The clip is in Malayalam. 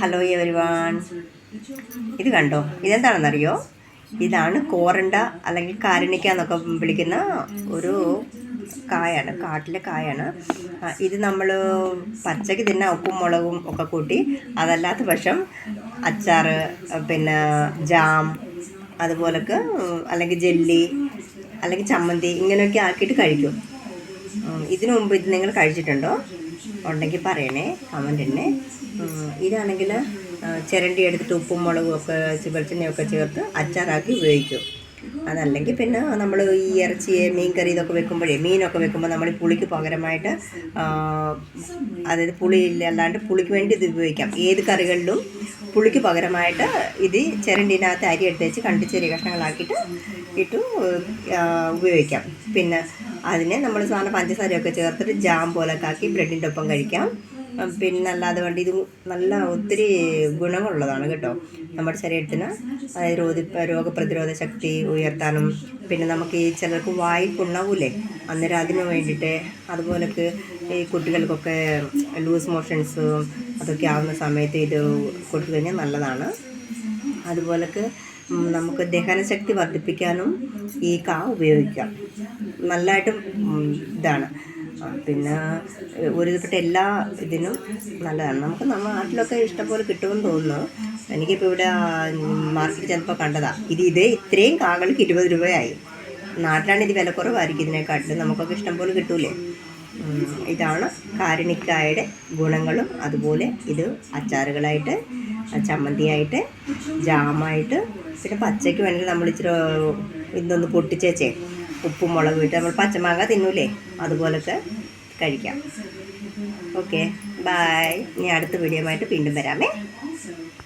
ഹലോ എവരിവൺ, ഇത് കണ്ടോ? ഇതെന്താണെന്നറിയോ? ഇതാണ് കോരണ്ട അല്ലെങ്കിൽ കാരണിക്ക എന്നൊക്കെ വിളിക്കുന്ന ഒരു കായാണ്, കാട്ടിലെ കായാണ്. ഇത് നമ്മൾ പച്ചയ്ക്ക് തിന്നാൻ ഉപ്പും മുളകും ഒക്കെ കൂട്ടി, അതല്ലാത്ത പക്ഷം അച്ചാർ, പിന്നെ ജാം, അതുപോലൊക്കെ അല്ലെങ്കിൽ ജെല്ലി അല്ലെങ്കിൽ ചമ്മന്തി ഇങ്ങനെയൊക്കെ ആക്കിയിട്ട് കഴിക്കും. ഇതിനു മുമ്പ് ഇത് നിങ്ങൾ കഴിച്ചിട്ടുണ്ടോ? ഉണ്ടെങ്കിൽ പറയണേ, കമൻ്റ് തന്നെ. ഇതാണെങ്കിൽ ചിരണ്ടി എടുത്തിട്ട് ഉപ്പും മുളകും ഒക്കെ വെളിച്ചെണ്ണയൊക്കെ ചേർത്ത് അച്ചാറാക്കി ഉപയോഗിക്കും. അതല്ലെങ്കിൽ പിന്നെ നമ്മൾ ഈ ഇറച്ചി, മീൻ കറി ഇതൊക്കെ വെക്കുമ്പോഴേ, മീനൊക്കെ വെക്കുമ്പോൾ നമ്മൾ ഈ പുളിക്ക് പകരമായിട്ട്, അതായത് പുളിയില്ലാണ്ട് പുളിക്ക് വേണ്ടി ഇത് ഉപയോഗിക്കാം. ഏത് കറികളിലും പുളിക്ക് പകരമായിട്ട് ഇത് ചിരണ്ടിനകത്ത് അരി എടുത്ത് വെച്ച് കണ്ടി ചെറിയ കഷ്ണങ്ങളാക്കിയിട്ട് ഉപയോഗിക്കാം. പിന്നെ അതിനെ നമ്മൾ സാധാരണ പഞ്ചസാരയൊക്കെ ചേർത്തിട്ട് ജാം പോലൊക്കെ ആക്കി ബ്രെഡിൻ്റെ ഒപ്പം കഴിക്കാം. പിന്നെ അല്ലാതെ വേണ്ടി ഇത് നല്ല ഒത്തിരി ഗുണങ്ങളുള്ളതാണ് കേട്ടോ നമ്മുടെ ശരീരത്തിന്. അതായത് രോഗപ്രതിരോധ ശക്തി ഉയർത്താനും, പിന്നെ നമുക്ക് ഈ ചിലർക്ക് വായിൽ പുണ്ണാവൂലേ, അന്നേരം അതിന് വേണ്ടിയിട്ട്, അതുപോലൊക്കെ ഈ കുട്ടികൾക്കൊക്കെ ലൂസ് മോഷൻസും അതൊക്കെ ആവുന്ന സമയത്ത് ഇത് കൊടുത്തു കഴിഞ്ഞാൽ നല്ലതാണ്. അതുപോലൊക്കെ നമുക്ക് ദഹനശക്തി വർദ്ധിപ്പിക്കാനും ഈ ഉപയോഗിക്കാം. നല്ലതായിട്ടും ഇതാണ്. പിന്നെ ഒരുവിധപ്പെട്ട എല്ലാ ഇതിനും നല്ലതാണ്. നമ്മുടെ നാട്ടിലൊക്കെ ഇഷ്ടംപോലെ കിട്ടുമെന്ന് തോന്നുന്നു. എനിക്കിപ്പോൾ ഇവിടെ മാർക്കറ്റിൽ ചെന്നപ്പോൾ കണ്ടതാണ്. ഇത്രയും കാകൾക്ക് 20 രൂപയായി. നാട്ടിലാണ് ഇത് വില കുറവായിരിക്കും ഇതിനെക്കാട്ടിലും. നമുക്കൊക്കെ ഇഷ്ടംപോലെ കിട്ടൂലേ. ഇതാണ് കാരണിക്കായുടെ ഗുണങ്ങളും. അതുപോലെ ഇത് അച്ചാറുകളായിട്ട്, ചമ്മന്തിയായിട്ട്, ജാമായിട്ട്, പിന്നെ പച്ചയ്ക്ക് വേണമെങ്കിൽ നമ്മൾ ഇച്ചിരി ഇതൊന്ന് പൊട്ടിച്ചേച്ചേ ഉപ്പും മുളകും ഇട്ട് നമ്മൾ പച്ചമാങ്ങ തിന്നൂലേ, അതുപോലൊക്കെ കഴിക്കാം. Okay, bye. ഇനി അടുത്ത വീഡിയോ ആയിട്ട് വീണ്ടും വരാമേ.